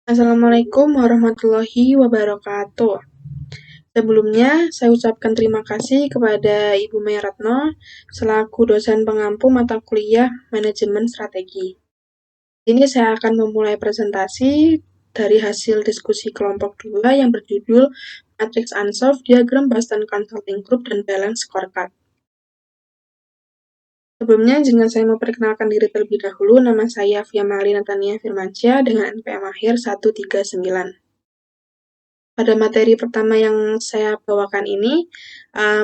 Assalamualaikum warahmatullahi wabarakatuh. Sebelumnya, saya ucapkan terima kasih kepada Ibu Mei Ratno selaku dosen pengampu mata kuliah Manajemen Strategi. Ini saya akan memulai presentasi dari hasil diskusi kelompok 2 yang berjudul Matrix Unsolved, Diagram Boston Consulting Group, dan Balance Scorecard. Sebelumnya, izinkan saya memperkenalkan diri terlebih dahulu. Nama saya Fiamali Natania Firmansyah dengan NPM akhir 139. Pada materi pertama yang saya bawakan ini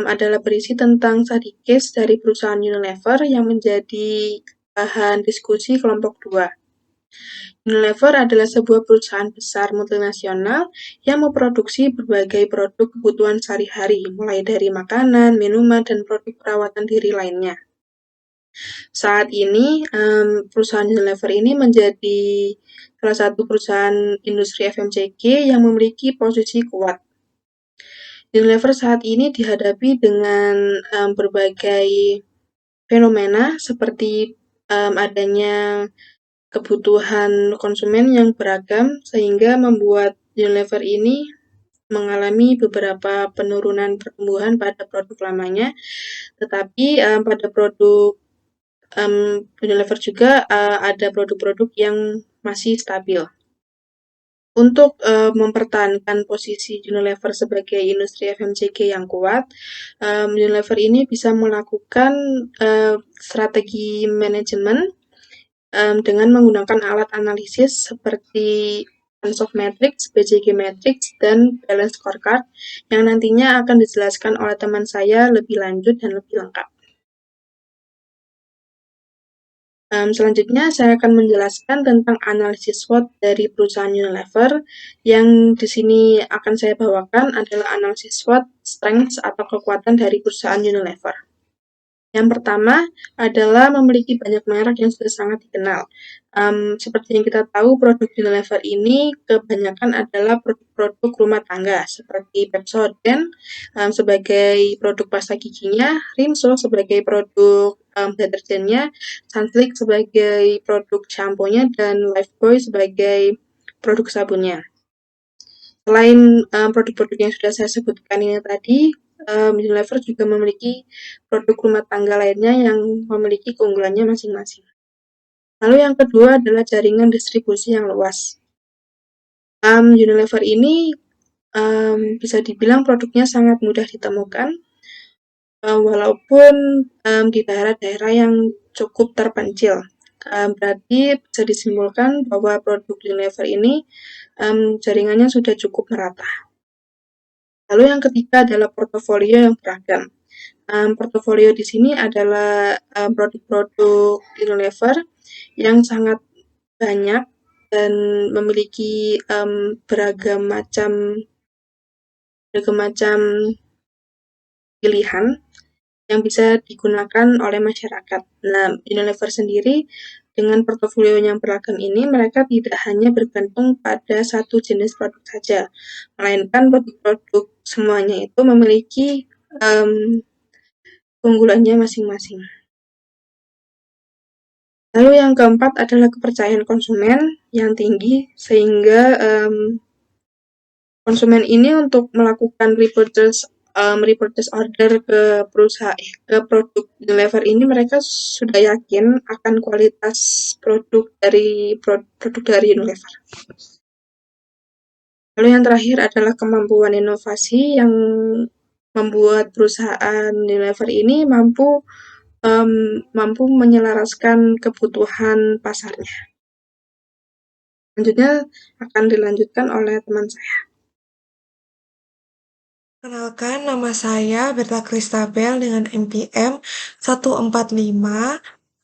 adalah berisi tentang study case dari perusahaan Unilever yang menjadi bahan diskusi kelompok 2. Unilever adalah sebuah perusahaan besar multinasional yang memproduksi berbagai produk kebutuhan sehari-hari, mulai dari makanan, minuman, dan produk perawatan diri lainnya. Saat ini, perusahaan Unilever ini menjadi salah satu perusahaan industri FMCG yang memiliki posisi kuat. Unilever saat ini dihadapi dengan berbagai fenomena seperti adanya kebutuhan konsumen yang beragam sehingga membuat Unilever ini mengalami beberapa penurunan pertumbuhan pada produk lamanya, tetapi pada produk Unilever juga ada produk-produk yang masih stabil. Untuk mempertahankan posisi Unilever sebagai industri FMCG yang kuat, Unilever ini bisa melakukan strategi manajemen dengan menggunakan alat analisis seperti Unsolved Matrix, BCG Matrix, dan Balance Scorecard yang nantinya akan dijelaskan oleh teman saya lebih lanjut dan lebih lengkap. Selanjutnya, saya akan menjelaskan tentang analisis SWOT dari perusahaan Unilever. Yang di sini akan saya bawakan adalah analisis SWOT, strengths atau kekuatan dari perusahaan Unilever. Yang pertama adalah memiliki banyak merek yang sudah sangat dikenal. Seperti yang kita tahu, produk Unilever ini kebanyakan adalah produk-produk rumah tangga, seperti Pepsodent sebagai produk pasta giginya, Rinso sebagai produk deterjennya, Sunsilk sebagai produk shampoo-nya, dan Lifebuoy sebagai produk sabunnya. Selain produk-produk yang sudah saya sebutkan ini tadi, Unilever juga memiliki produk rumah tangga lainnya yang memiliki keunggulannya masing-masing. Lalu yang kedua adalah jaringan distribusi yang luas. Unilever ini bisa dibilang produknya sangat mudah ditemukan, walaupun di daerah-daerah yang cukup terpencil. Berarti bisa disimpulkan bahwa produk Unilever ini jaringannya sudah cukup merata. Lalu yang ketiga adalah portofolio yang beragam. Portofolio di sini adalah produk-produk Unilever yang sangat banyak dan memiliki beragam macam pilihan yang bisa digunakan oleh masyarakat. Nah, Unilever sendiri dengan portofolio yang beragam ini, mereka tidak hanya bergantung pada satu jenis produk saja, melainkan produk-produk semuanya itu memiliki keunggulannya masing-masing. Lalu yang keempat adalah kepercayaan konsumen yang tinggi, sehingga konsumen ini untuk melakukan repurchase order ke produk Unilever ini, mereka sudah yakin akan kualitas produk dari Unilever. Lalu yang terakhir adalah kemampuan inovasi yang membuat perusahaan Unilever ini mampu menyelaraskan kebutuhan pasarnya. Selanjutnya akan dilanjutkan oleh teman saya. Kenalkan, nama saya Berta Kristabel dengan NPM 145.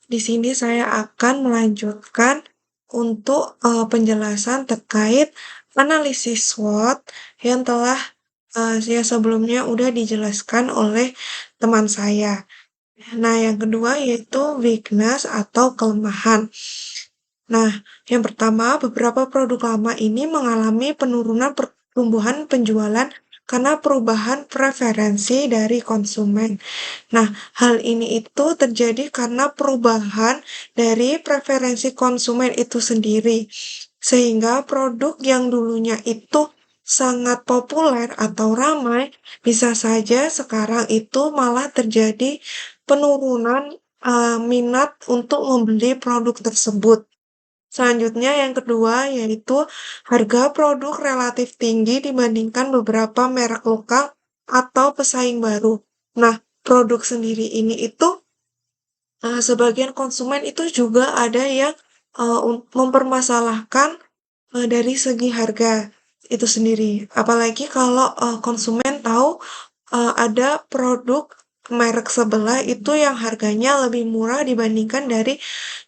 Di sini saya akan melanjutkan untuk penjelasan terkait analisis SWOT yang telah ya sebelumnya udah dijelaskan oleh teman saya. Nah, yang kedua yaitu weakness atau kelemahan. Nah, yang pertama, beberapa produk lama ini mengalami penurunan pertumbuhan penjualan karena perubahan preferensi dari konsumen. Nah, hal ini itu terjadi karena perubahan dari preferensi konsumen itu sendiri. sehingga produk yang dulunya itu sangat populer atau ramai, bisa saja sekarang itu malah terjadi penurunan minat untuk membeli produk tersebut. Selanjutnya yang kedua yaitu harga produk relatif tinggi dibandingkan beberapa merek lokal atau pesaing baru. Nah, produk sendiri ini itu sebagian konsumen itu juga ada yang mempermasalahkan dari segi harga itu sendiri. Apalagi kalau konsumen tahu ada produk merek sebelah itu yang harganya lebih murah dibandingkan dari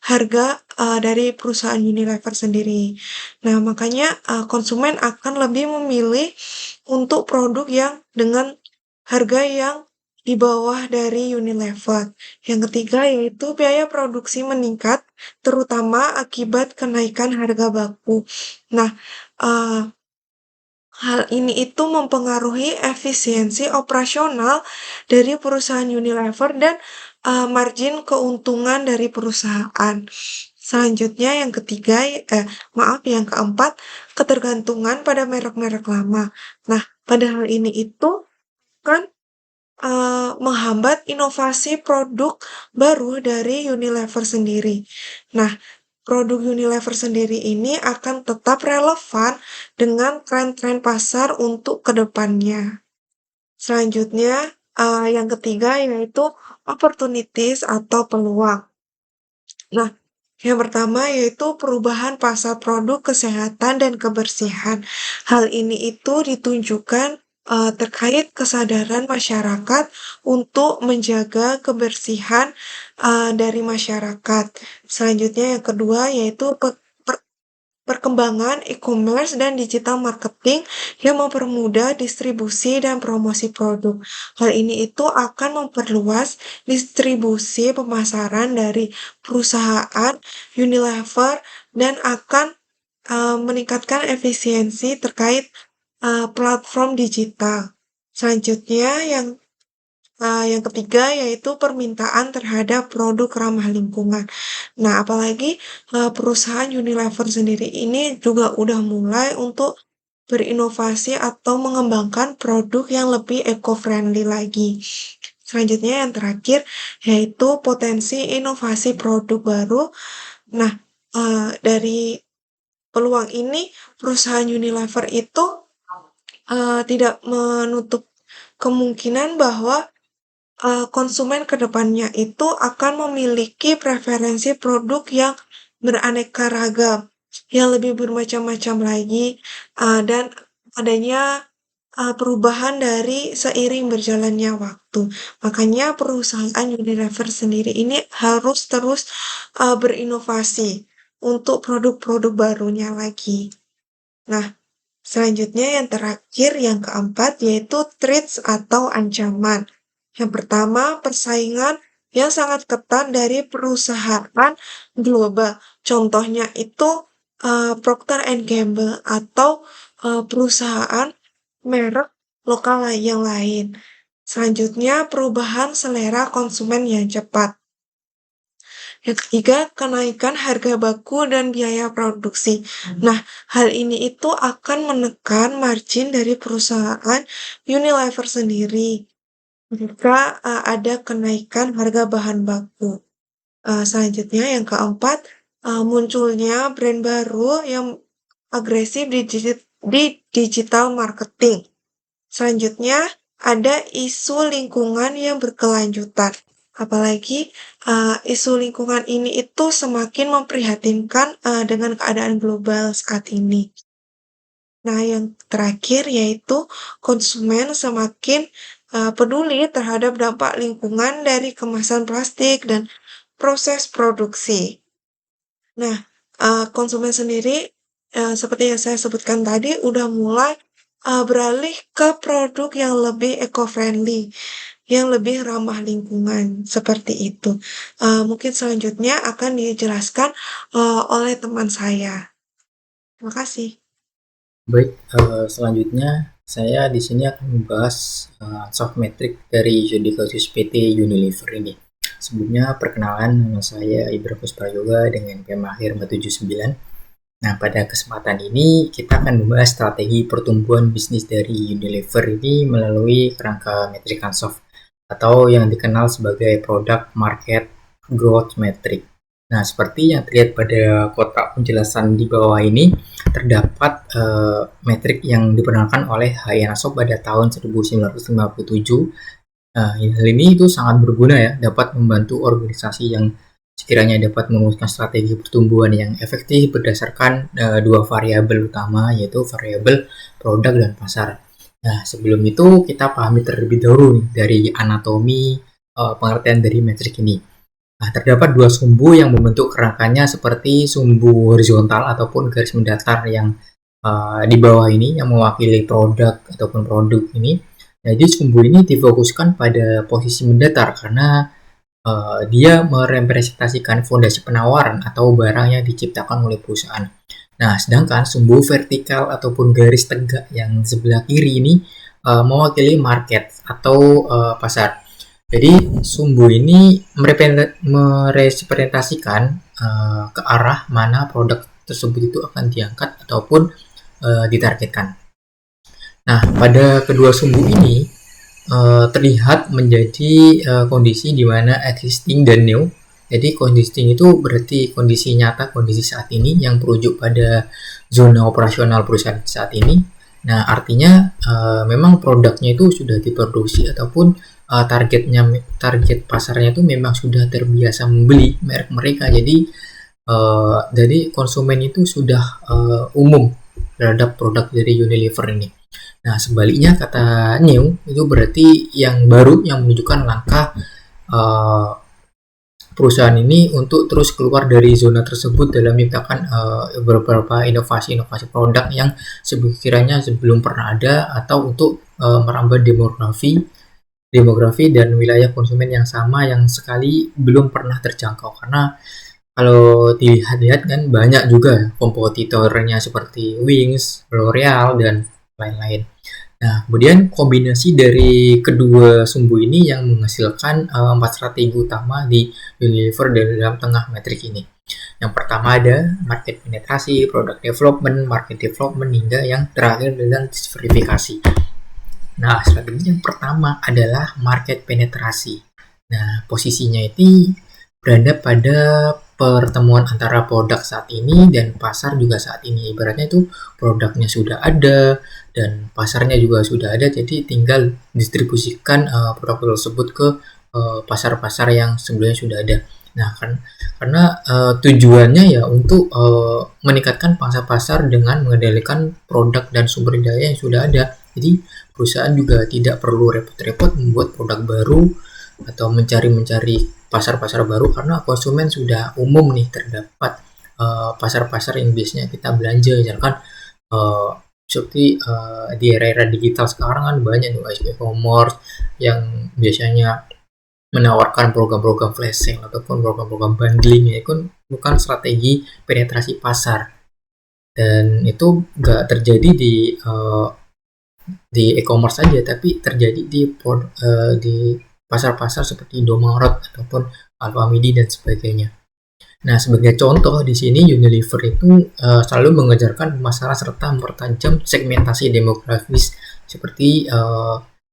harga dari perusahaan Unilever sendiri. Nah, makanya konsumen akan lebih memilih untuk produk yang dengan harga yang di bawah dari Unilever. Yang ketiga yaitu biaya produksi meningkat, terutama akibat kenaikan harga baku. Nah, uh, hal ini itu mempengaruhi efisiensi operasional dari perusahaan Unilever dan margin keuntungan dari perusahaan. Selanjutnya yang ketiga, yang keempat, ketergantungan pada merek-merek lama. Nah, pada hal ini itu kan menghambat inovasi produk baru dari Unilever sendiri. Nah, produk Unilever sendiri ini akan tetap relevan dengan tren-tren pasar untuk kedepannya. Selanjutnya, yang ketiga yaitu opportunities atau peluang. Nah, yang pertama yaitu perubahan pasar produk kesehatan dan kebersihan. Hal ini itu ditunjukkan terkait kesadaran masyarakat untuk menjaga kebersihan dari masyarakat. Selanjutnya yang kedua yaitu perkembangan e-commerce dan digital marketing yang mempermudah distribusi dan promosi produk. Hal ini itu akan memperluas distribusi pemasaran dari perusahaan Unilever dan akan meningkatkan efisiensi terkait platform digital. Selanjutnya yang ketiga yaitu permintaan terhadap produk ramah lingkungan. Nah, apalagi perusahaan Unilever sendiri ini juga udah mulai untuk berinovasi atau mengembangkan produk yang lebih eco-friendly lagi. Selanjutnya yang terakhir yaitu potensi inovasi produk baru. Nah, dari peluang ini perusahaan Unilever itu tidak menutup kemungkinan bahwa konsumen ke depannya itu akan memiliki preferensi produk yang beraneka ragam, yang lebih bermacam-macam lagi, dan adanya perubahan dari seiring berjalannya waktu. Makanya perusahaan Unilever sendiri ini harus terus berinovasi untuk produk-produk barunya lagi. Nah, selanjutnya yang terakhir, yang keempat, yaitu threats atau ancaman. Yang pertama, persaingan yang sangat ketat dari perusahaan global. Contohnya itu Procter and Gamble atau perusahaan merek lokal yang lain. Selanjutnya, perubahan selera konsumen yang cepat. Yang ketiga, kenaikan harga baku dan biaya produksi. Nah, hal ini itu akan menekan margin dari perusahaan Unilever sendiri jika ada kenaikan harga bahan baku. Selanjutnya, yang keempat, munculnya brand baru yang agresif di digital marketing. Selanjutnya, ada isu lingkungan yang berkelanjutan. Apalagi isu lingkungan ini itu semakin memprihatinkan dengan keadaan global saat ini. Nah, yang terakhir yaitu konsumen semakin peduli terhadap dampak lingkungan dari kemasan plastik dan proses produksi. Nah, konsumen sendiri seperti yang saya sebutkan tadi udah mulai beralih ke produk yang lebih eco-friendly, yang lebih ramah lingkungan, seperti itu. Mungkin selanjutnya akan dijelaskan oleh teman saya. Terima kasih. Baik, selanjutnya saya di sini akan membahas soft metric dari Judicatius PT Unilever ini. Sebelumnya perkenalan, nama saya Ibrahim Pusprayoga dengan PM akhir 479. Nah, pada kesempatan ini kita akan membahas strategi pertumbuhan bisnis dari Unilever ini melalui kerangka metrik Ansoff atau yang dikenal sebagai Product Market Growth Metric. Nah, seperti yang terlihat pada kotak penjelasan di bawah ini, terdapat metrik yang diperkenalkan oleh H.I. Ansoff pada tahun 1957. Hal ini itu sangat berguna ya, dapat membantu organisasi yang sekiranya dapat merumuskan strategi pertumbuhan yang efektif berdasarkan dua variabel utama, yaitu variabel produk dan pasar. Nah, sebelum itu kita pahami terlebih dahulu nih, dari anatomi pengertian dari metrik ini. Nah, terdapat dua sumbu yang membentuk kerangkanya seperti sumbu horizontal ataupun garis mendatar yang di bawah ini yang mewakili produk ataupun produk ini. Jadi sumbu ini difokuskan pada posisi mendatar karena dia merepresentasikan fondasi penawaran atau barang yang diciptakan oleh perusahaan. Nah, sedangkan sumbu vertikal ataupun garis tegak yang sebelah kiri ini mewakili market atau pasar. Jadi sumbu ini merepresentasikan ke arah mana produk tersebut itu akan diangkat ataupun ditargetkan. Nah, pada kedua sumbu ini terlihat menjadi kondisi di mana existing dan new. Jadi existing itu berarti kondisi nyata, kondisi saat ini yang merujuk pada zona operasional perusahaan saat ini. Nah, artinya memang produknya itu sudah diproduksi ataupun target pasarnya itu memang sudah terbiasa membeli merek mereka. Jadi konsumen itu sudah umum terhadap produk dari Unilever ini. Nah, sebaliknya kata new itu berarti yang baru, yang menunjukkan langkah perusahaan ini untuk terus keluar dari zona tersebut dalam menciptakan beberapa inovasi produk yang sekiranya sebelum pernah ada, atau untuk merambah demografi dan wilayah konsumen yang sama yang sekali belum pernah terjangkau. Karena kalau dilihat-lihat kan banyak juga kompetitornya seperti Wings, L'Oreal, dan lain-lain. Nah, kemudian kombinasi dari kedua sumbu ini yang menghasilkan 4 strategi utama di Unilever dalam tengah metrik ini. Yang pertama ada market penetrasi, product development, market development, hingga yang terakhir adalah diversifikasi. Nah, strategi yang pertama adalah market penetrasi. Nah, posisinya itu berada pada pertemuan antara produk saat ini dan pasar juga saat ini. Ibaratnya itu produknya sudah ada dan pasarnya juga sudah ada, jadi tinggal distribusikan produk tersebut ke pasar-pasar yang sebelumnya sudah ada. Nah, karena tujuannya ya untuk meningkatkan pangsa pasar dengan mengendalikan produk dan sumber daya yang sudah ada. Jadi perusahaan juga tidak perlu repot-repot membuat produk baru atau mencari pasar-pasar baru, karena konsumen sudah umum nih terdapat pasar-pasar yang biasanya kita belanja. Misalkan seperti di era-era digital sekarang kan banyak nih e-commerce yang biasanya menawarkan program-program flash sale ataupun program-program bundling, ya kan bukan strategi penetrasi pasar, dan itu nggak terjadi di e-commerce saja, tapi terjadi di pasar-pasar seperti Indomaret ataupun Alfamidi dan sebagainya. Nah, sebagai contoh di sini Unilever itu selalu mengejarkan pemasaran serta mempertajam segmentasi demografis seperti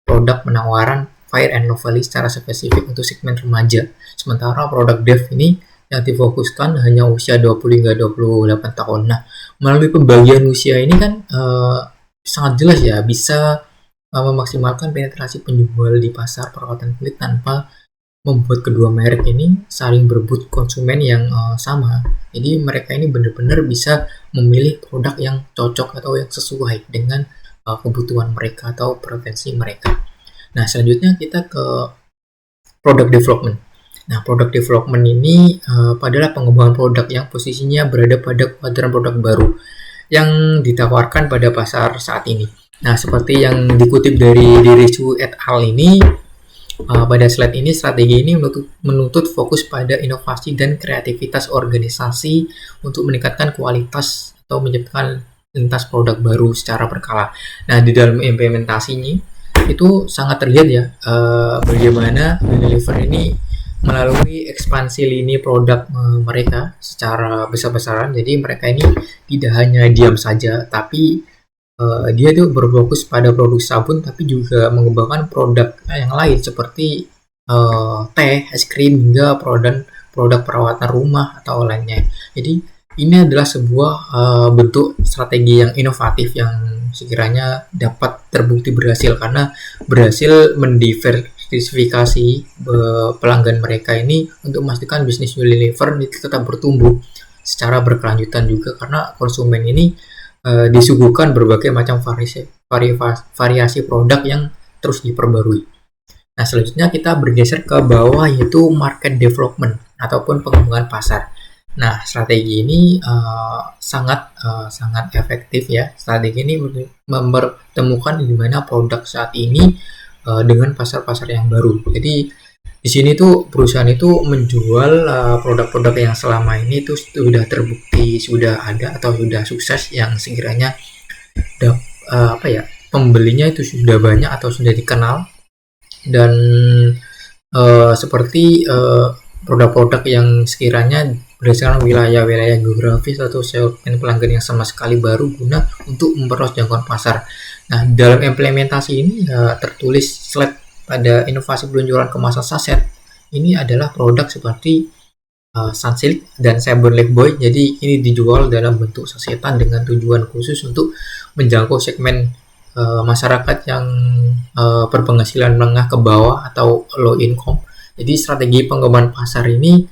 produk penawaran Fair and Lovely secara spesifik untuk segmen remaja. Sementara produk Dev ini yang difokuskan hanya usia 20 hingga 28 tahun. Nah, melalui pembagian usia ini kan sangat jelas ya bisa memaksimalkan penetrasi penjual di pasar perawatan kulit tanpa membuat kedua merek ini saling berebut konsumen yang sama. Jadi mereka ini benar-benar bisa memilih produk yang cocok atau yang sesuai dengan kebutuhan mereka atau preferensi mereka. Nah, selanjutnya kita ke product development. Nah, product development ini adalah pengembangan produk yang posisinya berada pada kuadran produk baru yang ditawarkan pada pasar saat ini. Nah, seperti yang dikutip dari Dirisu et al. Ini, pada slide ini, strategi ini menuntut fokus pada inovasi dan kreativitas organisasi untuk meningkatkan kualitas atau menciptakan lintas produk baru secara berkala. Nah, di dalam implementasinya itu sangat terlihat ya bagaimana Unilever ini melalui ekspansi lini produk mereka secara besar-besaran. Jadi mereka ini tidak hanya diam saja, tapi dia tuh berfokus pada produk sabun, tapi juga mengembangkan produk yang lain seperti teh, es krim, hingga produk perawatan rumah atau lainnya. Jadi ini adalah sebuah bentuk strategi yang inovatif yang sekiranya dapat terbukti berhasil karena berhasil mendiversifikasi pelanggan mereka ini untuk memastikan bisnis Unilever itu tetap bertumbuh secara berkelanjutan juga karena konsumen ini disuguhkan berbagai macam variasi produk yang terus diperbarui. Nah, selanjutnya kita bergeser ke bawah yaitu market development ataupun pengembangan pasar. Nah, strategi ini sangat efektif ya. Strategi ini mempertemukan di mana produk saat ini dengan pasar-pasar yang baru. Jadi di sini tuh perusahaan itu menjual produk-produk yang selama ini tuh sudah terbukti sudah ada atau sudah sukses yang sekiranya pembelinya itu sudah banyak atau sudah dikenal dan seperti produk-produk yang sekiranya berdasarkan wilayah-wilayah geografis atau segmen pelanggan yang sama sekali baru guna untuk memperluas jangkauan pasar. Nah, dalam implementasi ini tertulis slide pada inovasi peluncuran kemasan saset. Ini adalah produk seperti Sunsilk dan Sabun Lifebuoy. Jadi ini dijual dalam bentuk sasetan dengan tujuan khusus untuk menjangkau segmen masyarakat yang berpenghasilan menengah ke bawah atau low income. Jadi strategi pengembangan pasar ini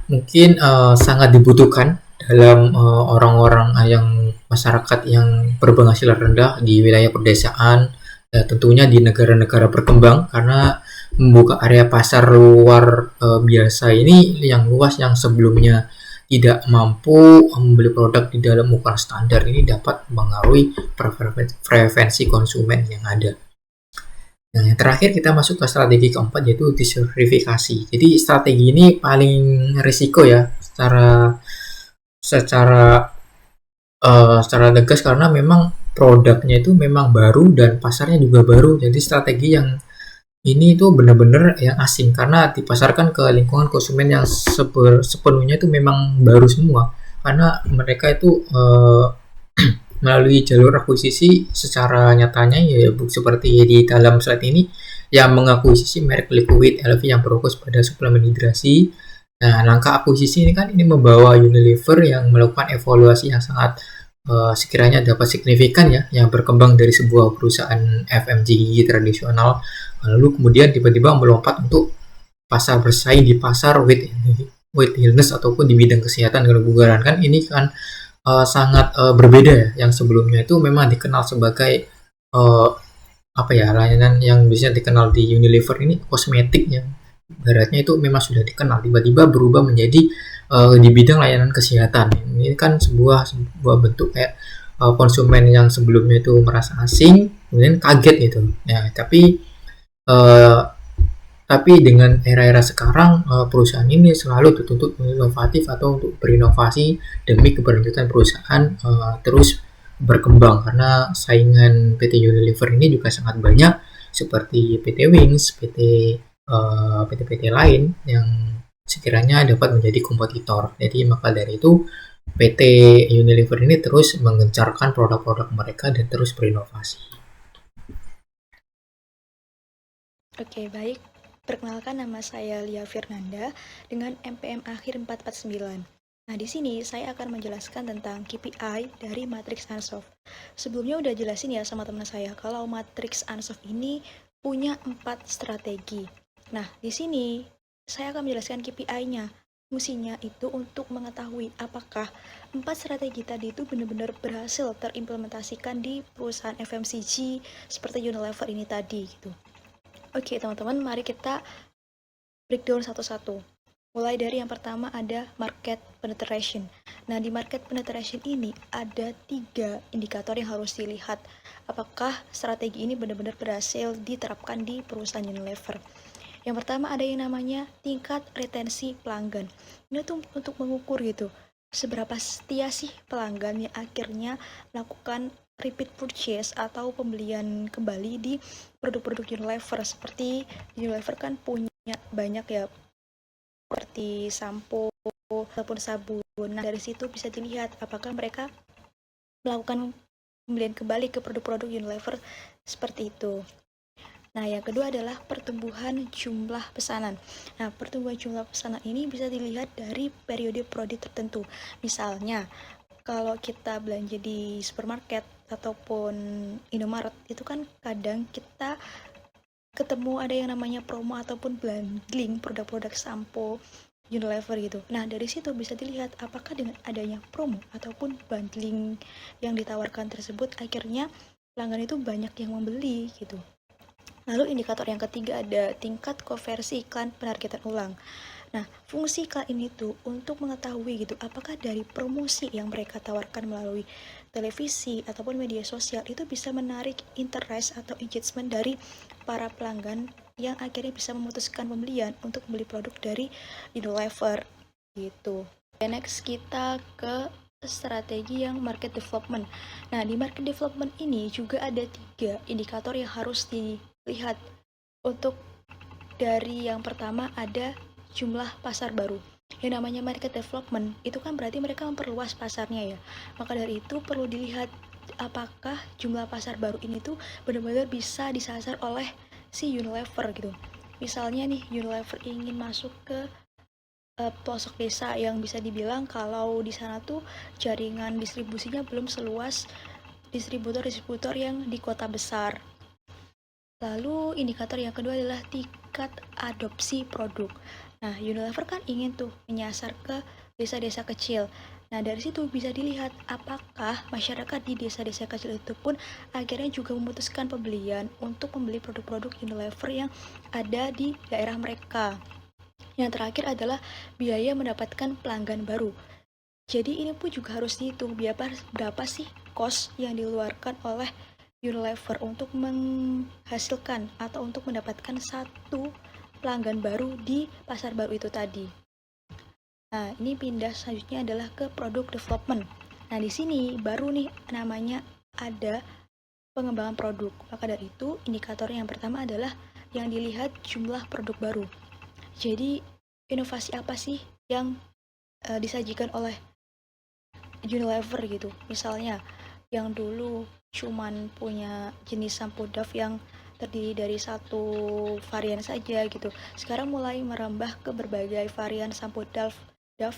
mungkin sangat dibutuhkan dalam orang-orang yang masyarakat yang berpenghasilan rendah di wilayah pedesaan, tentunya di negara-negara berkembang karena membuka area pasar luar biasa ini yang luas yang sebelumnya tidak mampu membeli produk di dalam ukuran standar ini dapat mengaruhi preferensi konsumen yang ada. Nah, yang terakhir kita masuk ke strategi keempat yaitu diversifikasi. Jadi strategi ini paling risiko ya secara tegas karena memang produknya itu memang baru dan pasarnya juga baru. Jadi strategi yang ini itu benar-benar yang asing karena dipasarkan ke lingkungan konsumen yang sepenuhnya itu memang baru semua karena mereka itu melalui jalur akuisisi secara nyatanya ya seperti di dalam slide ini yang mengakuisisi merek Liquid LV yang berfokus pada suplemen hidrasi. Nah, langkah akuisisi ini kan ini membawa Unilever yang melakukan evaluasi yang sangat sekiranya dapat signifikan ya yang berkembang dari sebuah perusahaan FMCG tradisional lalu kemudian tiba-tiba melompat untuk pasar bersaing di pasar weight wellness ataupun di bidang kesehatan dan kebugaran kan ini kan sangat berbeda ya yang sebelumnya itu memang dikenal sebagai layanan yang bisa dikenal di Unilever ini kosmetik yang baratnya itu memang sudah dikenal tiba-tiba berubah menjadi di bidang layanan kesehatan. Ini kan sebuah bentuk kayak konsumen yang sebelumnya itu merasa asing kemudian kaget gitu ya tapi dengan era-era sekarang perusahaan ini selalu dituntut inovatif atau untuk berinovasi demi keberlanjutan perusahaan terus berkembang karena saingan PT Unilever ini juga sangat banyak seperti PT Wings, PT-PT lain yang sekiranya dapat menjadi kompetitor. Jadi maka dari itu PT Unilever ini terus menggencarkan produk-produk mereka dan terus berinovasi. Oke, baik. Perkenalkan nama saya Lia Firnanda dengan NPM akhir 449. Nah, di sini saya akan menjelaskan tentang KPI dari Matrix Ansoff. Sebelumnya udah jelasin ya sama teman saya kalau Matrix Ansoff ini punya 4 strategi. Nah, di sini saya akan menjelaskan KPI-nya. Fungsinya itu untuk mengetahui apakah 4 strategi tadi itu benar-benar berhasil terimplementasikan di perusahaan FMCG seperti Unilever ini tadi gitu. Oke, teman-teman, mari kita breakdown satu-satu. Mulai dari yang pertama ada market penetration. Nah, di market penetration ini ada 3 indikator yang harus dilihat. Apakah strategi ini benar-benar berhasil diterapkan di perusahaan Unilever. Yang pertama ada yang namanya tingkat retensi pelanggan. Ini tuh untuk mengukur gitu, seberapa setia sih pelanggan yang akhirnya melakukan repeat purchase atau pembelian kembali di produk-produk Unilever. Seperti Unilever kan punya banyak ya seperti sampo ataupun sabun. Nah, dari situ bisa dilihat apakah mereka melakukan pembelian kembali ke produk-produk Unilever seperti itu. Nah, yang kedua adalah pertumbuhan jumlah pesanan. Nah, pertumbuhan jumlah pesanan ini bisa dilihat dari periode prodi tertentu. Misalnya, kalau kita belanja di supermarket ataupun Indomaret, itu kan kadang kita ketemu ada yang namanya promo ataupun bundling produk-produk sampo Unilever gitu. Nah, dari situ bisa dilihat apakah dengan adanya promo ataupun bundling yang ditawarkan tersebut akhirnya pelanggan itu banyak yang membeli gitu. Lalu indikator yang ketiga ada tingkat konversi iklan penargetan ulang. Nah, fungsi iklan ini tuh untuk mengetahui gitu apakah dari promosi yang mereka tawarkan melalui televisi ataupun media sosial itu bisa menarik interest atau engagement dari para pelanggan yang akhirnya bisa memutuskan pembelian untuk membeli produk dari Unilever gitu. Dan next kita ke strategi yang market development. Nah, di market development ini juga ada 3 indikator yang harus dilihat. Untuk dari yang pertama ada jumlah pasar baru. Yang namanya market development itu kan berarti mereka memperluas pasarnya ya. Maka dari itu perlu dilihat apakah jumlah pasar baru ini tuh benar-benar bisa disasar oleh si Unilever gitu. Misalnya nih Unilever ingin masuk ke pelosok desa yang bisa dibilang kalau di sana tuh jaringan distribusinya belum seluas distributor-distributor yang di kota besar. Lalu indikator yang kedua adalah tingkat adopsi produk. Nah, Unilever kan ingin tuh menyasar ke desa-desa kecil. Nah, dari situ bisa dilihat apakah masyarakat di desa-desa kecil itu pun akhirnya juga memutuskan pembelian untuk membeli produk-produk Unilever yang ada di daerah mereka. Yang terakhir adalah biaya mendapatkan pelanggan baru. Jadi ini pun juga harus dihitung berapa sih cost yang dikeluarkan oleh Unilever untuk menghasilkan atau untuk mendapatkan satu pelanggan baru di pasar baru itu tadi. Nah, ini pindah selanjutnya adalah ke product development. Nah, di sini baru nih namanya ada pengembangan produk. Maka dari itu, indikator yang pertama adalah yang dilihat jumlah produk baru. Jadi, inovasi apa sih yang disajikan oleh Unilever gitu? Misalnya, yang dulu cuman punya jenis sampo Dove yang terdiri dari satu varian saja gitu. Sekarang mulai merambah ke berbagai varian sampo Dove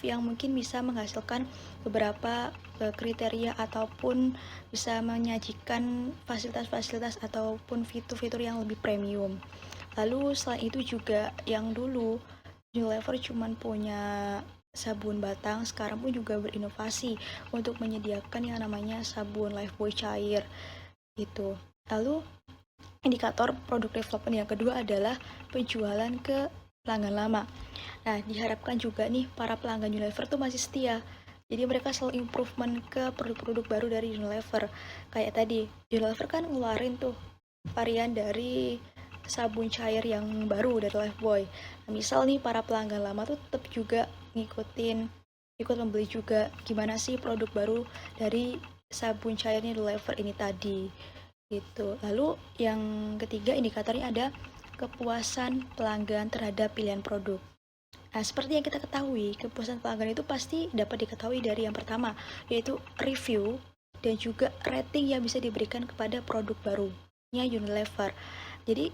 yang mungkin bisa menghasilkan beberapa kriteria ataupun bisa menyajikan fasilitas-fasilitas ataupun fitur-fitur yang lebih premium. Lalu selain itu juga yang dulu Unilever cuman punya sabun batang, sekarang pun juga berinovasi untuk menyediakan yang namanya sabun Lifebuoy cair gitu. Lalu indikator produk development yang kedua adalah penjualan ke pelanggan lama. Nah, diharapkan juga nih para pelanggan Unilever tuh masih setia. Jadi mereka selalu improvement ke produk-produk baru dari Unilever. Kayak tadi, Unilever kan ngeluarin tuh varian dari sabun cair yang baru dari Lifebuoy. Nah, misal nih para pelanggan lama tuh tetap juga ikut membeli juga gimana sih produk baru dari sabun cairnya Unilever ini tadi gitu. Lalu yang ketiga indikatornya ada kepuasan pelanggan terhadap pilihan produk. Nah, seperti yang kita ketahui, kepuasan pelanggan itu pasti dapat diketahui dari yang pertama, yaitu review dan juga rating yang bisa diberikan kepada produk barunya Unilever. Jadi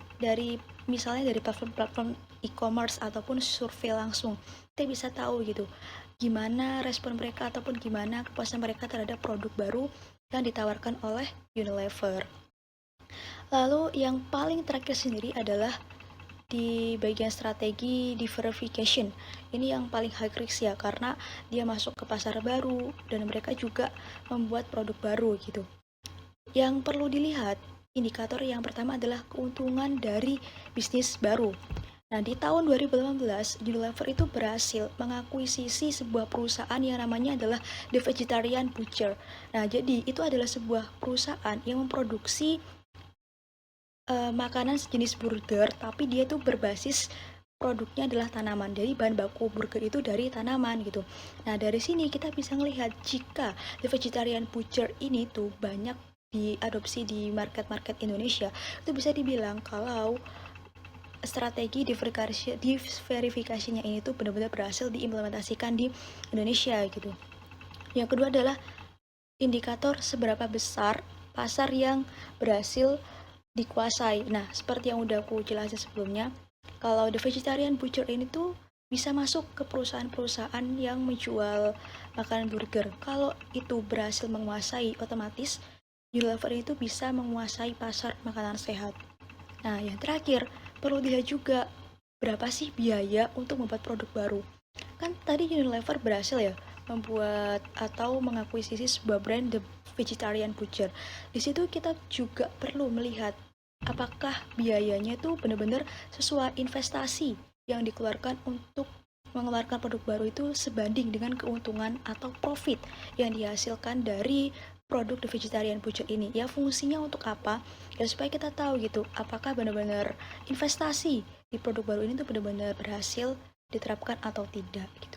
misalnya dari platform e-commerce ataupun survei langsung, kita bisa tahu gitu gimana respon mereka ataupun gimana kepuasan mereka terhadap produk baru yang ditawarkan oleh Unilever. Lalu yang paling terakhir sendiri adalah di bagian strategi diversification. Ini yang paling high risk ya, karena dia masuk ke pasar baru dan mereka juga membuat produk baru gitu. Yang perlu dilihat, indikator yang pertama adalah keuntungan dari bisnis baru. Nah, di tahun 2018, Unilever itu berhasil mengakuisisi sebuah perusahaan yang namanya adalah The Vegetarian Butcher. Nah, jadi itu adalah sebuah perusahaan yang memproduksi makanan sejenis burger, tapi dia tuh berbasis produknya adalah tanaman. Jadi bahan baku burger itu dari tanaman gitu. Nah, dari sini kita bisa melihat jika The Vegetarian Butcher ini tuh banyak diadopsi di market-market Indonesia, itu bisa dibilang kalau strategi diverifikasinya ini tuh benar-benar berhasil diimplementasikan di Indonesia gitu. Yang kedua adalah indikator seberapa besar pasar yang berhasil dikuasai. Nah, seperti yang udah aku jelasin sebelumnya, kalau The Vegetarian Butcher ini tuh bisa masuk ke perusahaan-perusahaan yang menjual makanan burger. Kalau itu berhasil menguasai, otomatis Unilever itu bisa menguasai pasar makanan sehat. Nah, yang terakhir, perlu dilihat juga berapa sih biaya untuk membuat produk baru. Kan tadi Unilever berhasil ya membuat atau mengakuisisi sebuah brand The Vegetarian Butcher. Di situ kita juga perlu melihat apakah biayanya itu benar-benar sesuai investasi yang dikeluarkan untuk mengeluarkan produk baru itu sebanding dengan keuntungan atau profit yang dihasilkan dari produk The Vegetarian Butcher ini. Ya, fungsinya untuk apa? Ya supaya kita tahu gitu, apakah benar-benar investasi di produk baru ini tuh benar-benar berhasil diterapkan atau tidak gitu.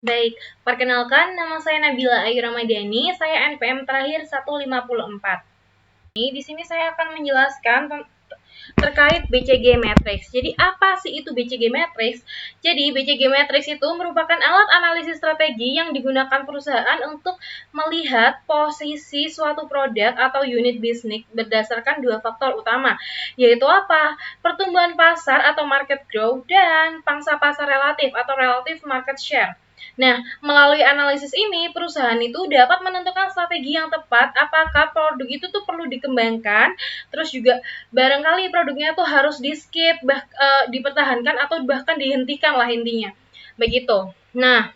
Baik, perkenalkan nama saya Nabila Ayu Ramadhani, saya NPM terakhir 154. Di sini saya akan menjelaskan terkait BCG Matrix. Jadi apa sih itu BCG Matrix? Jadi BCG Matrix itu merupakan alat analisis strategi yang digunakan perusahaan untuk melihat posisi suatu produk atau unit bisnis berdasarkan dua faktor utama, yaitu apa? Pertumbuhan pasar atau market growth dan pangsa pasar relatif atau relative market share. Nah, melalui analisis ini, perusahaan itu dapat menentukan strategi yang tepat, apakah produk itu tuh perlu dikembangkan, terus juga barangkali produknya tuh harus di-skip, dipertahankan, atau bahkan dihentikan lah intinya. Begitu. Nah,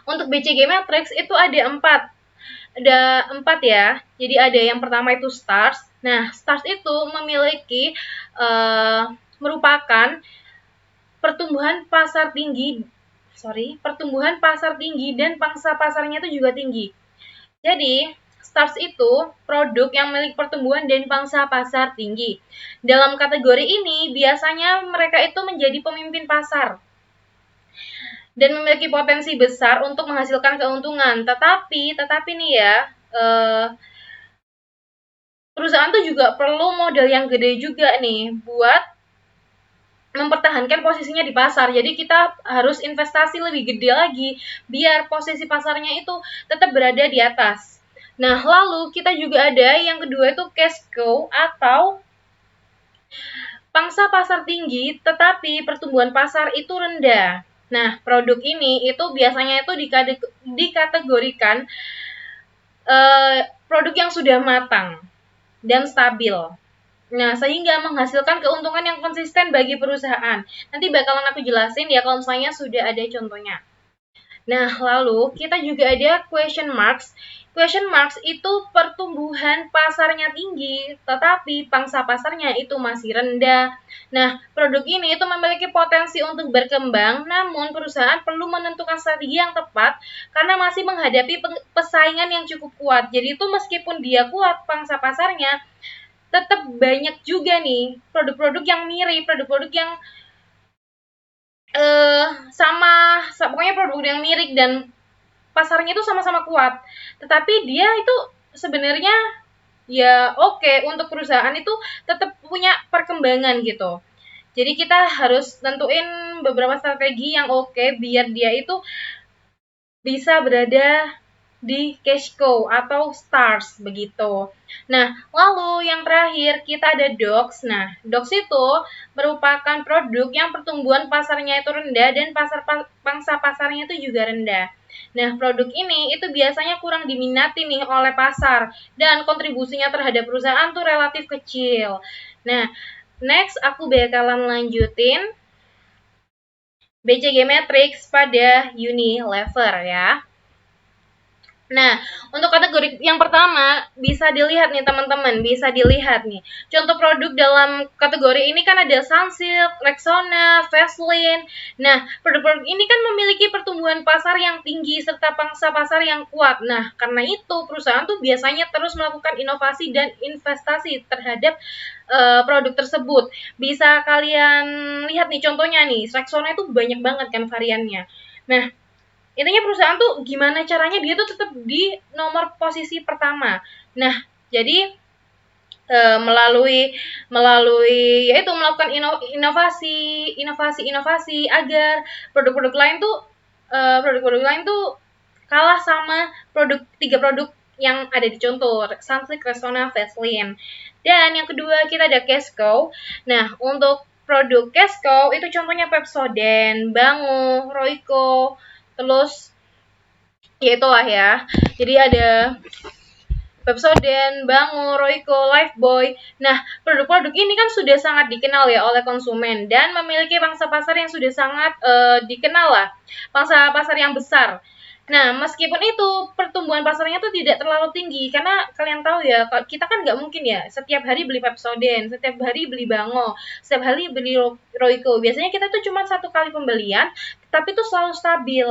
untuk BCG Matrix itu ada 4. Ada 4 ya. Jadi ada yang pertama itu STARS. Nah, STARS itu memiliki merupakan pertumbuhan pasar tinggi dan pangsa pasarnya itu juga tinggi. Jadi, STARS itu produk yang memiliki pertumbuhan dan pangsa pasar tinggi. Dalam kategori ini, biasanya mereka itu menjadi pemimpin pasar dan memiliki potensi besar untuk menghasilkan keuntungan. Tetapi nih ya, perusahaan tuh juga perlu modal yang gede juga nih buat mempertahankan posisinya di pasar. Jadi kita harus investasi lebih gede lagi biar posisi pasarnya itu tetap berada di atas. Nah, lalu kita juga ada yang kedua itu cash cow atau pangsa pasar tinggi tetapi pertumbuhan pasar itu rendah. Nah, produk ini itu biasanya itu dikategorikan produk yang sudah matang dan stabil. Nah, sehingga menghasilkan keuntungan yang konsisten bagi perusahaan. Nanti bakalan aku jelasin ya kalau misalnya sudah ada contohnya. Nah, lalu kita juga ada question marks. Question marks itu pertumbuhan pasarnya tinggi, tetapi pangsa pasarnya itu masih rendah. Nah, produk ini itu memiliki potensi untuk berkembang, namun perusahaan perlu menentukan strategi yang tepat karena masih menghadapi persaingan yang cukup kuat. Jadi itu meskipun dia kuat pangsa pasarnya, tetap banyak juga nih produk-produk yang mirip, produk-produk yang pokoknya produk yang mirip dan pasarnya itu sama-sama kuat. Tetapi dia itu sebenarnya ya oke, untuk perusahaan itu tetap punya perkembangan gitu. Jadi kita harus tentuin beberapa strategi yang oke biar dia itu bisa berada di cash cow atau STARS begitu. Nah, lalu yang terakhir kita ada DOX. Nah, DOX itu merupakan produk yang pertumbuhan pasarnya itu rendah dan pangsa pasarnya itu juga rendah. Nah, produk ini itu biasanya kurang diminati nih oleh pasar dan kontribusinya terhadap perusahaan tuh relatif kecil. Nah, next aku bakalan lanjutin BCG Matrix pada Unilever ya. Nah, untuk kategori yang pertama bisa dilihat nih teman-teman, contoh produk dalam kategori ini kan ada Sunsilk, Rexona, Vaseline. Nah, produk-produk ini kan memiliki pertumbuhan pasar yang tinggi serta pangsa pasar yang kuat. Nah, karena itu perusahaan tuh biasanya terus melakukan inovasi dan investasi terhadap produk tersebut. Bisa kalian lihat nih contohnya nih, Rexona itu banyak banget kan variannya. Nah, intinya perusahaan tuh gimana caranya dia tuh tetap di nomor posisi pertama. Nah, jadi melalui yaitu melakukan inovasi agar produk-produk lain tuh kalah sama tiga produk yang ada di contoh Sunsilk, Rexona, Vaseline. Dan yang kedua kita ada Casco. Nah, untuk produk Casco itu contohnya Pepsodent, Bango, Royco, terus ya itulah ya. Jadi ada Pepsodent, Bango, Royco, Lifebuoy. Nah, produk-produk ini kan sudah sangat dikenal ya oleh konsumen dan memiliki pangsa pasar yang sudah sangat dikenal lah, pangsa pasar yang besar. Nah, meskipun itu pertumbuhan pasarnya tuh tidak terlalu tinggi karena kalian tahu ya, kita kan nggak mungkin ya setiap hari beli Pepsodent, setiap hari beli Bango, setiap hari beli Royco. Biasanya kita tuh cuma satu kali pembelian, tapi itu selalu stabil.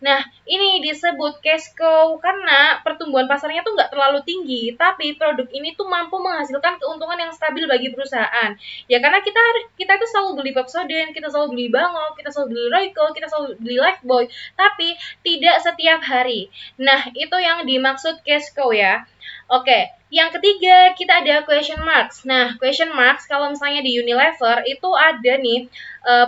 Nah, ini disebut Casco karena pertumbuhan pasarnya tuh nggak terlalu tinggi, tapi produk ini tuh mampu menghasilkan keuntungan yang stabil bagi perusahaan. Ya karena kita tuh selalu beli Pepsodent, kita selalu beli Bango, kita selalu beli Royco, kita selalu beli Lifebuoy, tapi tidak setiap hari. Nah, itu yang dimaksud Casco ya. Oke, yang ketiga kita ada question marks. Nah, question marks kalau misalnya di Unilever itu ada nih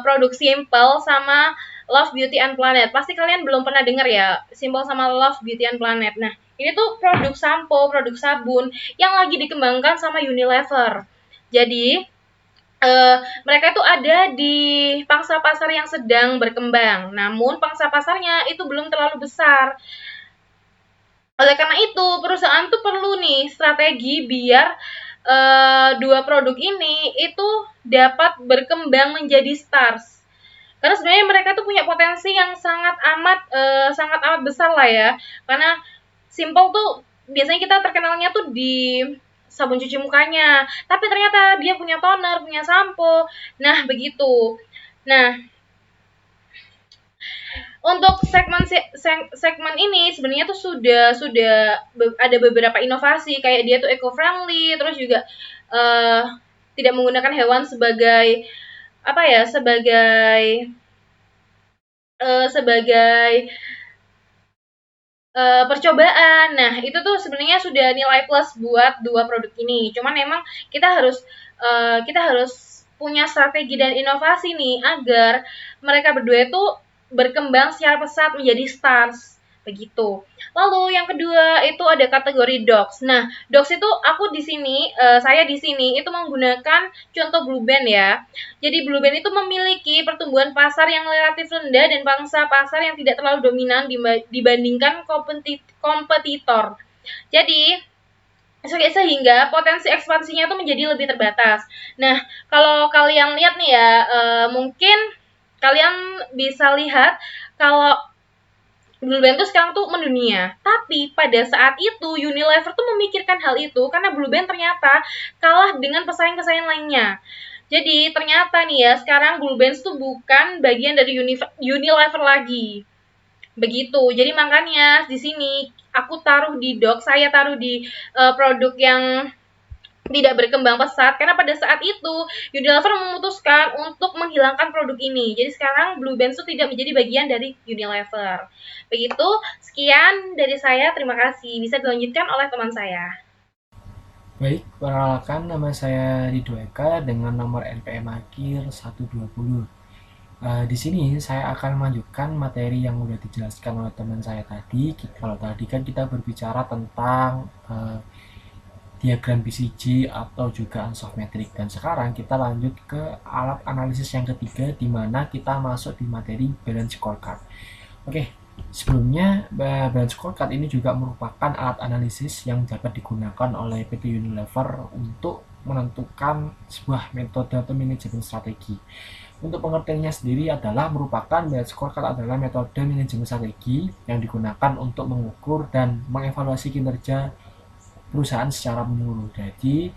produk Simple sama Love Beauty and Planet. Pasti kalian belum pernah dengar ya, Simple sama Love Beauty and Planet. Nah, ini tuh produk sampo, produk sabun yang lagi dikembangkan sama Unilever. Jadi, mereka itu ada di pangsa pasar yang sedang berkembang. Namun, pangsa pasarnya itu belum terlalu besar. Oleh karena itu, perusahaan tuh perlu nih strategi biar dua produk ini itu dapat berkembang menjadi stars. Karena sebenarnya mereka tuh punya potensi yang sangat amat besar lah ya. Karena Simple tuh biasanya kita terkenalnya tuh di sabun cuci mukanya, tapi ternyata dia punya toner, punya sampo. Nah, begitu. Nah, untuk segmen ini sebenarnya tuh sudah ada beberapa inovasi kayak dia tuh eco friendly, terus juga tidak menggunakan hewan sebagai percobaan. Nah, itu tuh sebenarnya sudah nilai plus buat dua produk ini. Cuman memang kita harus punya strategi dan inovasi nih agar mereka berdua itu berkembang secara pesat menjadi stars begitu. Lalu yang kedua itu ada kategori dogs. Nah, dogs itu saya di sini itu menggunakan contoh Blue Band ya. Jadi Blue Band itu memiliki pertumbuhan pasar yang relatif rendah dan pangsa pasar yang tidak terlalu dominan dibandingkan kompetitor. Jadi sehingga potensi ekspansinya itu menjadi lebih terbatas. Nah, kalau kalian lihat nih ya, mungkin kalian bisa lihat kalau Blue Band tuh sekarang tuh mendunia. Tapi pada saat itu Unilever tuh memikirkan hal itu karena Blue Band ternyata kalah dengan pesaing-pesaing lainnya. Jadi ternyata nih ya, sekarang Blue Band tuh bukan bagian dari Unilever lagi. Begitu. Jadi makanya di sini saya taruh di produk yang tidak berkembang pesat karena pada saat itu Unilever memutuskan untuk menghilangkan produk ini. Jadi sekarang Blue Band itu tidak menjadi bagian dari Unilever. Begitu, sekian dari saya. Terima kasih. Bisa dilanjutkan oleh teman saya. Baik, perkenalkan nama saya Ridho Eka dengan nomor NPM akhir 120. Di sini saya akan melanjutkan materi yang sudah dijelaskan oleh teman saya tadi. Kalau tadi kan kita berbicara tentang diagram BCG atau juga unsoft-metric, dan sekarang kita lanjut ke alat analisis yang ketiga di mana kita masuk di materi balance scorecard. Oke, sebelumnya balance scorecard ini juga merupakan alat analisis yang dapat digunakan oleh PT Unilever untuk menentukan sebuah metode atau manajemen strategi. Untuk pengertiannya sendiri adalah merupakan balance scorecard adalah metode manajemen strategi yang digunakan untuk mengukur dan mengevaluasi kinerja perusahaan secara menyeluruh. Jadi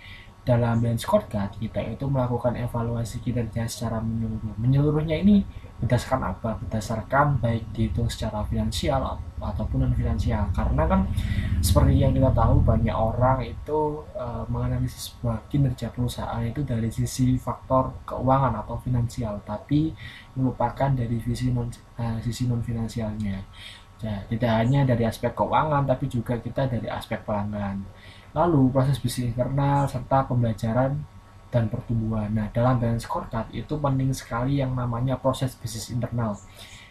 dalam balance scorecard kita itu melakukan evaluasi kinerja secara menyeluruh. Menyeluruhnya ini berdasarkan apa? Berdasarkan baik dihitung secara finansial ataupun non finansial. Karena kan seperti yang kita tahu banyak orang itu menganalisis sebuah kinerja perusahaan itu dari sisi faktor keuangan atau finansial, tapi melupakan dari sisi non finansialnya. Tidak hanya dari aspek keuangan, tapi juga kita dari aspek pelanggan. lalu proses bisnis internal, serta pembelajaran dan pertumbuhan. Nah, dalam balance scorecard itu penting sekali yang namanya proses bisnis internal,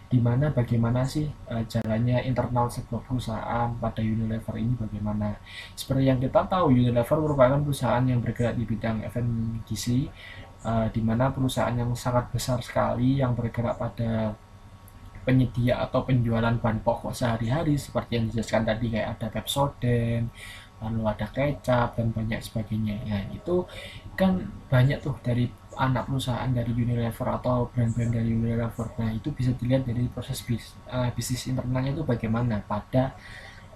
di mana bagaimana sih jalannya internal sebuah perusahaan. Pada Unilever ini bagaimana. Seperti yang kita tahu, Unilever merupakan perusahaan yang bergerak di bidang FMCG, di mana perusahaan yang sangat besar sekali yang bergerak pada penyedia atau penjualan bahan pokok sehari-hari seperti yang dijelaskan tadi, kayak ada Pepsodent, lalu ada kecap dan banyak sebagainya. Nah, itu kan banyak tuh dari anak perusahaan dari Unilever atau brand-brand dari Unilever. Nah, itu bisa dilihat dari proses bisnis internalnya itu bagaimana pada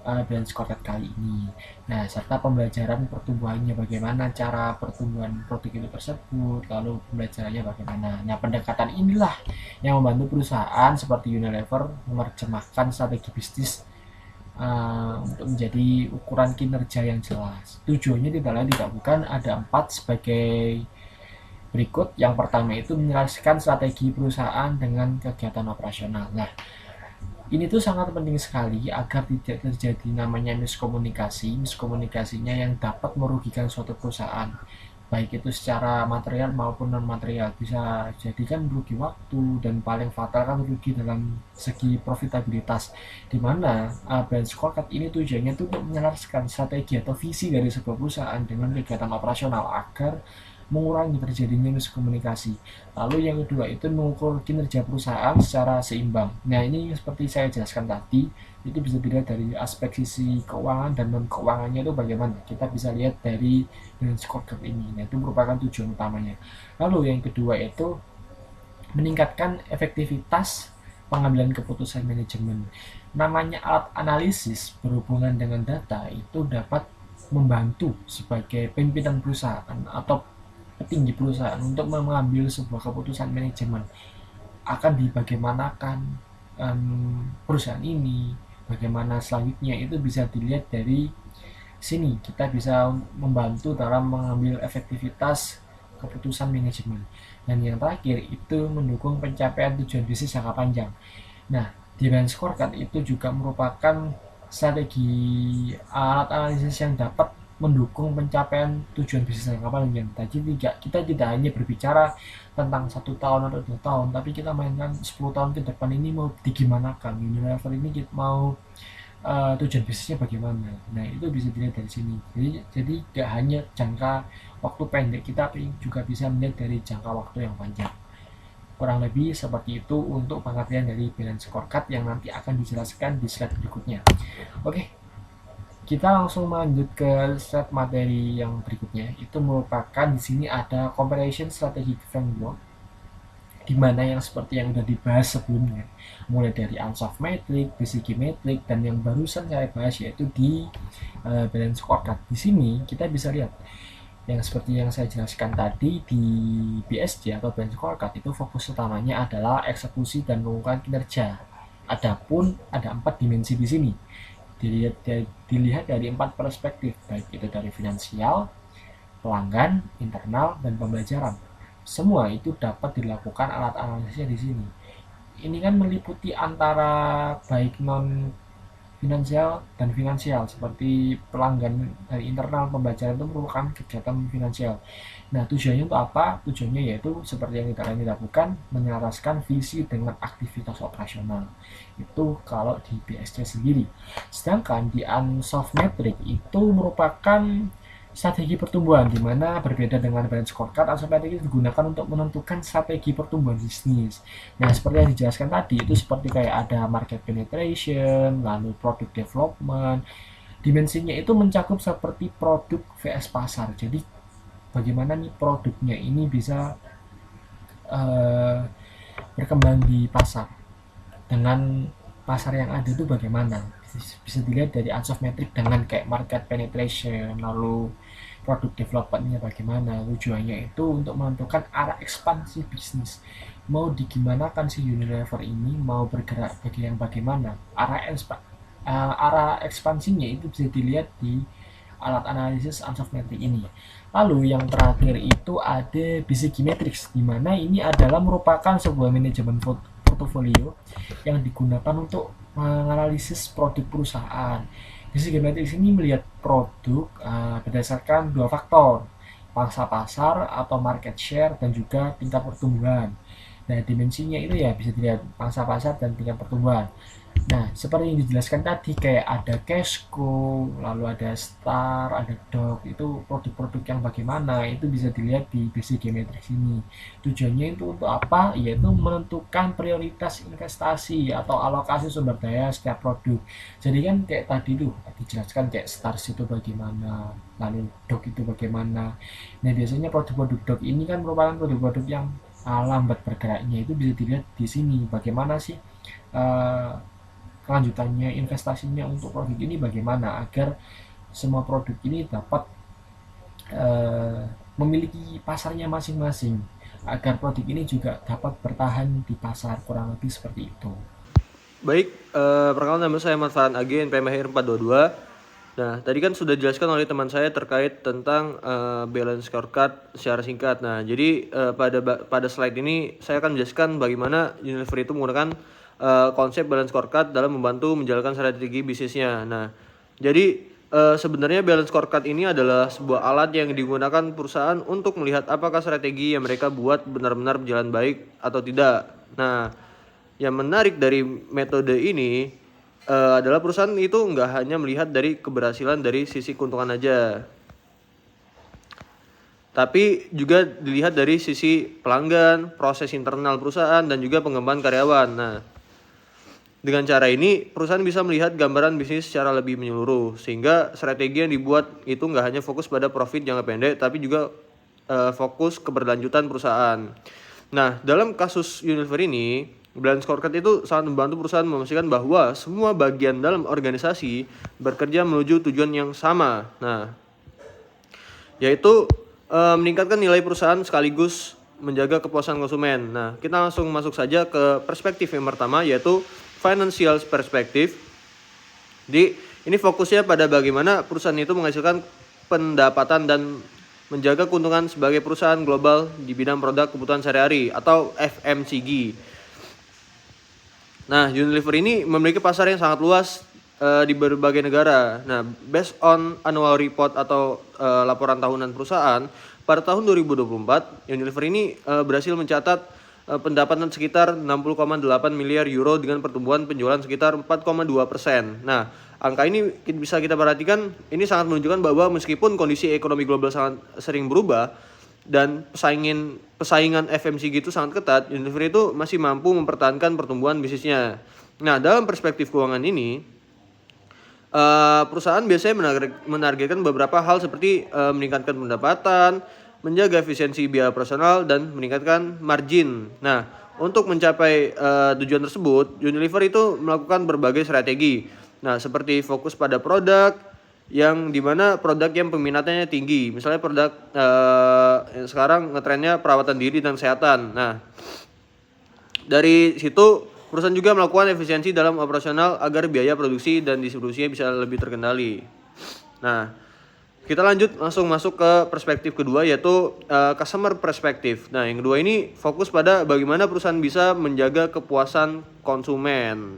balance scorecard kali ini. Nah, serta pembelajaran pertumbuhannya, bagaimana cara pertumbuhan produk itu tersebut, lalu pembelajarannya bagaimana. Nah, pendekatan inilah yang membantu perusahaan seperti Unilever menerjemahkan strategi bisnis untuk menjadi ukuran kinerja yang jelas. Tujuannya tidak lain tidak bukan, ada 4 sebagai berikut. Yang pertama itu menjelaskan strategi perusahaan dengan kegiatan operasional. Nah, ini tuh sangat penting sekali agar tidak terjadi namanya miskomunikasinya yang dapat merugikan suatu perusahaan, baik itu secara material maupun non material. Bisa jadi kan rugi waktu, dan paling fatal kan rugi dalam segi profitabilitas, dimana balance scorecard ini tujuannya tuh untuk menyelaraskan strategi atau visi dari sebuah perusahaan dengan kegiatan operasional agar mengurangi terjadinya miskomunikasi. Lalu yang kedua itu mengukur kinerja perusahaan secara seimbang. Nah, ini seperti saya jelaskan tadi, itu bisa dilihat dari aspek sisi keuangan dan non keuangannya itu bagaimana. Kita bisa lihat dari balance scorecard ini. Nah, itu merupakan tujuan utamanya. Lalu yang kedua itu meningkatkan efektivitas pengambilan keputusan manajemen. Namanya alat analisis berhubungan dengan data itu dapat membantu sebagai pimpinan perusahaan atau petinggi perusahaan untuk mengambil sebuah keputusan manajemen akan dibagaimanakan perusahaan ini, bagaimana selanjutnya. Itu bisa dilihat dari sini. Kita bisa membantu dalam mengambil efektivitas keputusan manajemen. Dan yang terakhir itu mendukung pencapaian tujuan bisnis jangka panjang. Nah, di balance scorecard itu juga merupakan strategi alat analisis yang dapat mendukung pencapaian tujuan bisnis jangka panjang. Tadi kita tidak hanya berbicara tentang 1 tahun atau 2 tahun, tapi kita mainkan 10 tahun ke depan ini mau digimanakan. Unilever ini kita mau tujuan bisnisnya bagaimana. Nah, itu bisa dilihat dari sini. Jadi tidak hanya jangka waktu pendek, kita juga bisa melihat dari jangka waktu yang panjang. Kurang lebih seperti itu untuk pengertian dari balance scorecard yang nanti akan dijelaskan di slide berikutnya. Oke. Kita langsung lanjut ke slide materi yang berikutnya. Itu merupakan di sini ada comparison strategic framework, di mana yang seperti yang sudah dibahas sebelumnya, mulai dari Ansoff metric, BCG metric, dan yang barusan saya bahas yaitu di balance scorecard. Di sini kita bisa lihat yang seperti yang saya jelaskan tadi di BSC atau balance scorecard itu fokus utamanya adalah eksekusi dan pengukuran kinerja. Adapun ada 4 dimensi di sini. Dilihat dari 4 perspektif, baik itu dari finansial, pelanggan, internal, dan pembelajaran. Semua itu dapat dilakukan alat analisisnya di sini. Ini kan meliputi antara baik non finansial dan finansial, seperti pelanggan dari internal, pembelajaran itu merupakan kegiatan finansial. Nah, tujuannya untuk apa? Tujuannya yaitu seperti yang kita lakukan, menyelaraskan visi dengan aktivitas operasional. Itu kalau di BSC sendiri. Sedangkan di Ansoff metric itu merupakan strategi pertumbuhan, di mana berbeda dengan balance scorecard. Ansoff metric itu digunakan untuk menentukan strategi pertumbuhan bisnis. Nah, seperti yang dijelaskan tadi, itu seperti kayak ada market penetration, lalu product development. Dimensinya itu mencakup seperti produk vs pasar. Jadi bagaimana nih produknya ini bisa berkembang di pasar, dengan pasar yang ada itu bagaimana. Bisa dilihat dari Ansoff metric dengan kayak market penetration, lalu produk development-nya bagaimana. Tujuannya itu untuk menentukan arah ekspansi bisnis. Mau digimanakan si Unilever ini, mau bergerak bagian bagaimana. Arah ekspansinya itu bisa dilihat di alat analisis Ansoff metric ini. Lalu yang terakhir itu ada BCG matrix, di mana ini adalah merupakan sebuah manajemen portofolio yang digunakan untuk menganalisis produk perusahaan. BCG Matrix ini melihat produk berdasarkan dua faktor, pangsa pasar atau market share dan juga tingkat pertumbuhan. Nah, dimensinya itu ya bisa dilihat pangsa pasar dan tingkat pertumbuhan. Nah, seperti yang dijelaskan tadi, kayak ada Cashco, lalu ada Star, ada Dog, itu produk-produk yang bagaimana, itu bisa dilihat di BCG Matrix ini. Tujuannya itu untuk apa? Yaitu menentukan prioritas investasi atau alokasi sumber daya setiap produk. Jadi kan kayak tadi tuh dijelaskan kayak Stars itu bagaimana, lalu Dog itu bagaimana. Nah, biasanya produk-produk Dog ini kan merupakan produk-produk yang lambat bergeraknya, itu bisa dilihat di sini bagaimana sih kelanjutannya, investasinya untuk produk ini bagaimana agar semua produk ini dapat memiliki pasarnya masing-masing, agar produk ini juga dapat bertahan di pasar, kurang lebih seperti itu. Baik, perkenalkan nama saya Ahmad Farhan Agi, NPM Akhir 422. Nah, tadi kan sudah dijelaskan oleh teman saya terkait tentang balance scorecard secara singkat. Nah, jadi pada slide ini saya akan menjelaskan bagaimana Unilever itu menggunakan konsep balance scorecard dalam membantu menjalankan strategi bisnisnya. Nah, jadi sebenarnya balance scorecard ini adalah sebuah alat yang digunakan perusahaan untuk melihat apakah strategi yang mereka buat benar-benar berjalan baik atau tidak. Nah, yang menarik dari metode ini adalah perusahaan itu nggak hanya melihat dari keberhasilan dari sisi keuntungan aja, tapi juga dilihat dari sisi pelanggan, proses internal perusahaan, dan juga pengembangan karyawan. Nah, dengan cara ini perusahaan bisa melihat gambaran bisnis secara lebih menyeluruh, sehingga strategi yang dibuat itu nggak hanya fokus pada profit jangka pendek, tapi juga fokus keberlanjutan perusahaan. Nah, dalam kasus Unilever ini, balance scorecard itu sangat membantu perusahaan memastikan bahwa semua bagian dalam organisasi bekerja menuju tujuan yang sama. Nah, yaitu meningkatkan nilai perusahaan sekaligus menjaga kepuasan konsumen. Nah, kita langsung masuk saja ke perspektif yang pertama, yaitu financial perspective. Ini fokusnya pada bagaimana perusahaan itu menghasilkan pendapatan dan menjaga keuntungan sebagai perusahaan global di bidang produk kebutuhan sehari-hari atau FMCG. Nah, Unilever ini memiliki pasar yang sangat luas di berbagai negara. Nah, based on annual report atau laporan tahunan perusahaan, pada tahun 2024, Unilever ini berhasil mencatat pendapatan sekitar 60,8 miliar euro dengan pertumbuhan penjualan sekitar 4,2%. Nah, angka ini bisa kita perhatikan, ini sangat menunjukkan bahwa meskipun kondisi ekonomi global sangat sering berubah dan persaingan FMCG itu sangat ketat, Unilever itu masih mampu mempertahankan pertumbuhan bisnisnya. Nah, dalam perspektif keuangan ini, perusahaan biasanya menargetkan beberapa hal seperti meningkatkan pendapatan, menjaga efisiensi biaya operasional, dan meningkatkan margin. Nah, untuk mencapai tujuan tersebut, Unilever itu melakukan berbagai strategi. Nah, seperti fokus pada produk yang dimana produk yang peminatannya tinggi, misalnya produk sekarang ngetrennya perawatan diri dan kesehatan. Nah, dari situ perusahaan juga melakukan efisiensi dalam operasional agar biaya produksi dan distribusinya bisa lebih terkendali. Nah, kita langsung masuk ke perspektif kedua, yaitu customer perspective. Nah, yang kedua ini fokus pada bagaimana perusahaan bisa menjaga kepuasan konsumen.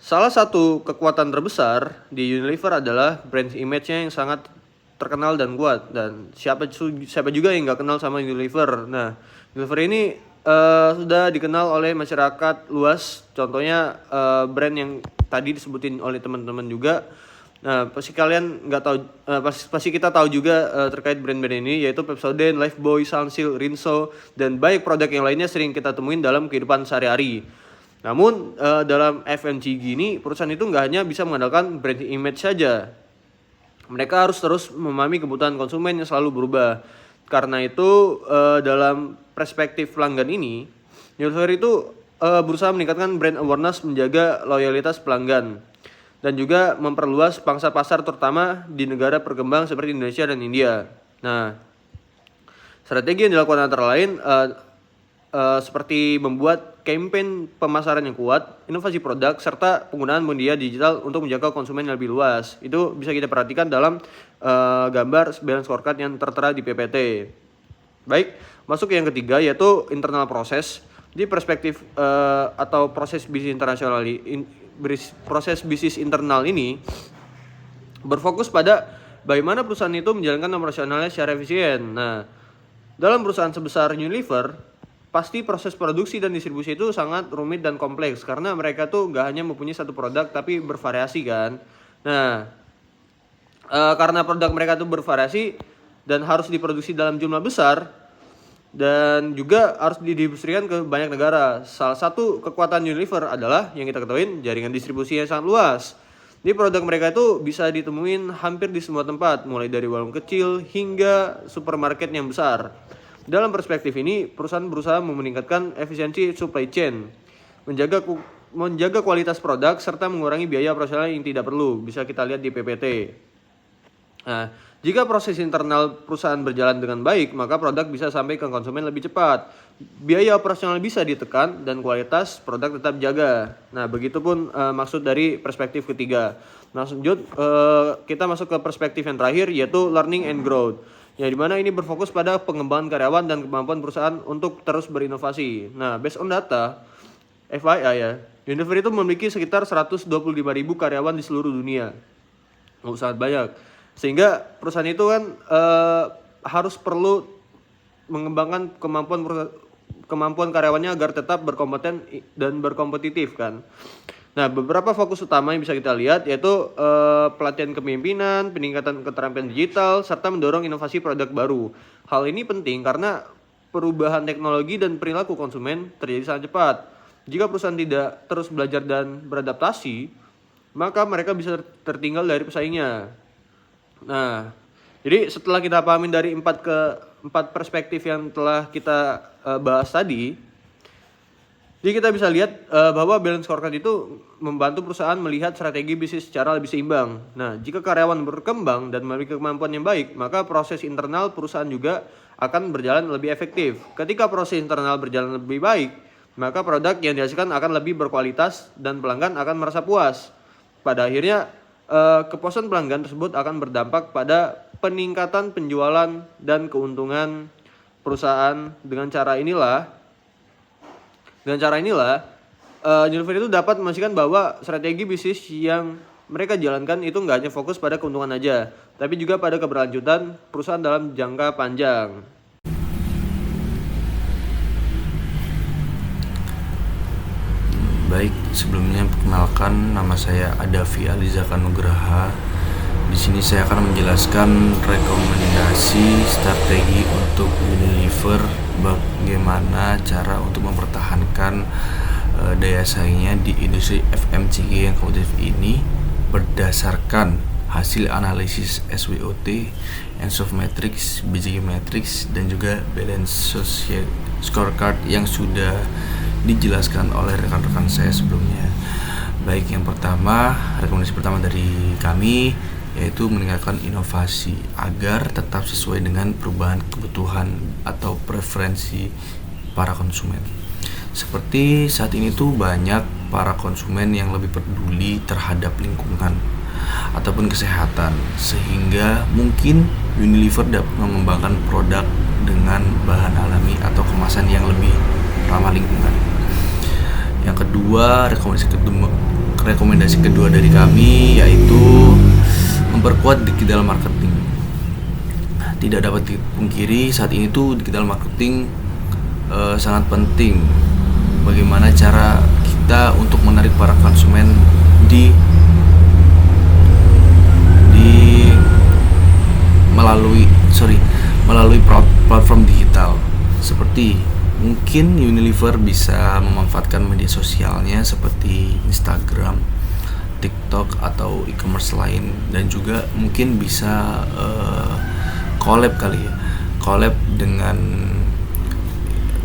Salah satu kekuatan terbesar di Unilever adalah brand image-nya yang sangat terkenal dan kuat. Dan siapa juga yang nggak kenal sama Unilever. Nah, Unilever ini sudah dikenal oleh masyarakat luas. Contohnya brand yang tadi disebutin oleh teman-teman juga. Nah, pasti kalian nggak tahu, pasti kita tahu juga terkait brand-brand ini, yaitu Pepsodent, Lifebuoy, Sunsilk, Rinso, dan banyak produk yang lainnya sering kita temuin dalam kehidupan sehari-hari. Namun dalam FMCG ini perusahaan itu nggak hanya bisa mengandalkan brand image saja. Mereka harus terus memahami kebutuhan konsumen yang selalu berubah. Karena itu dalam perspektif pelanggan ini, Unilever itu berusaha meningkatkan brand awareness, menjaga loyalitas pelanggan, dan juga memperluas pangsa pasar terutama di negara berkembang seperti Indonesia dan India. Nah, strategi yang dilakukan antara lain seperti membuat campaign pemasaran yang kuat, inovasi produk, serta penggunaan media digital untuk menjangkau konsumen yang lebih luas. Itu bisa kita perhatikan dalam gambar balance scorecard yang tertera di PPT. Baik, masuk yang ketiga, yaitu internal proses. Di perspektif atau proses bisnis proses bisnis internal ini berfokus pada bagaimana perusahaan itu menjalankan operasionalnya secara efisien. Nah, dalam perusahaan sebesar Unilever, pasti proses produksi dan distribusi itu sangat rumit dan kompleks karena mereka tuh gak hanya mempunyai satu produk tapi bervariasi kan. Nah, karena produk mereka tuh bervariasi dan harus diproduksi dalam jumlah besar dan juga harus didistribusikan ke banyak negara. Salah satu kekuatan Unilever adalah yang kita ketahui jaringan distribusi yang sangat luas. Jadi produk mereka itu bisa ditemuin hampir di semua tempat, mulai dari warung kecil hingga supermarket yang besar. Dalam perspektif ini, perusahaan berusaha meningkatkan efisiensi supply chain, menjaga kualitas produk, serta mengurangi biaya operasional yang tidak perlu. Bisa kita lihat di PPT. Nah, jika proses internal perusahaan berjalan dengan baik, maka produk bisa sampai ke konsumen lebih cepat. Biaya operasional bisa ditekan dan kualitas produk tetap dijaga. Nah, begitupun maksud dari perspektif ketiga. Lanjut, kita masuk ke perspektif yang terakhir, yaitu learning and growth. Yang dimana ini berfokus pada pengembangan karyawan dan kemampuan perusahaan untuk terus berinovasi. Nah, based on data, FYI ya, Unilever itu memiliki sekitar 125.000 karyawan di seluruh dunia. Sangat banyak. Sehingga perusahaan itu kan harus perlu mengembangkan kemampuan karyawannya agar tetap berkompeten dan berkompetitif kan. Nah, beberapa fokus utama yang bisa kita lihat yaitu pelatihan kepemimpinan, peningkatan keterampilan digital, serta mendorong inovasi produk baru. Hal ini penting karena perubahan teknologi dan perilaku konsumen terjadi sangat cepat. Jika perusahaan tidak terus belajar dan beradaptasi, maka mereka bisa tertinggal dari pesaingnya. Nah, jadi setelah kita pahamin dari empat perspektif yang telah kita bahas tadi, jadi kita bisa lihat bahwa balance scorecard itu membantu perusahaan melihat strategi bisnis secara lebih seimbang. Nah, jika karyawan berkembang dan memiliki kemampuan yang baik, maka proses internal perusahaan juga akan berjalan lebih efektif. Ketika proses internal berjalan lebih baik, maka produk yang dihasilkan akan lebih berkualitas dan pelanggan akan merasa puas. Pada akhirnya, kepuasan pelanggan tersebut akan berdampak pada peningkatan penjualan dan keuntungan perusahaan. Dengan cara inilah Unilever itu dapat memastikan bahwa strategi bisnis yang mereka jalankan itu nggak hanya fokus pada keuntungan aja, tapi juga pada keberlanjutan perusahaan dalam jangka panjang. Baik, sebelumnya perkenalkan, nama saya Adafi Alizaka Nugraha. Di sini saya akan menjelaskan rekomendasi strategi untuk Unilever, bagaimana cara untuk mempertahankan daya saingnya di industri FMCG yang kompetitif ini berdasarkan hasil analisis SWOT, Ensoft Matrix, BCG Matrix, dan juga Balance Scorecard yang sudah dijelaskan oleh rekan-rekan saya sebelumnya. Baik, yang pertama, rekomendasi pertama dari kami yaitu meningkatkan inovasi agar tetap sesuai dengan perubahan kebutuhan atau preferensi para konsumen. Seperti saat ini tuh banyak para konsumen yang lebih peduli terhadap lingkungan ataupun kesehatan, sehingga mungkin Unilever dapat mengembangkan produk dengan bahan alami atau kemasan yang lebih ramah lingkungan. Yang kedua, rekomendasi kedua dari kami yaitu memperkuat digital marketing. Tidak dapat dipungkiri saat ini tuh digital marketing sangat penting. Bagaimana cara kita untuk menarik para konsumen melalui platform digital. Seperti mungkin Unilever bisa memanfaatkan media sosialnya seperti Instagram, TikTok atau e-commerce lain, dan juga mungkin bisa collab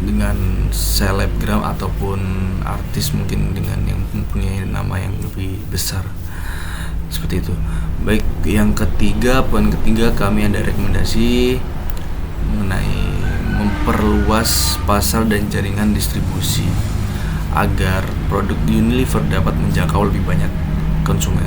dengan selebgram ataupun artis mungkin dengan yang mempunyai nama yang lebih besar, seperti itu. Baik, yang ketiga, poin ketiga, kami ada rekomendasi mengenai memperluas pasar dan jaringan distribusi agar produk Unilever dapat menjangkau lebih banyak konsumen.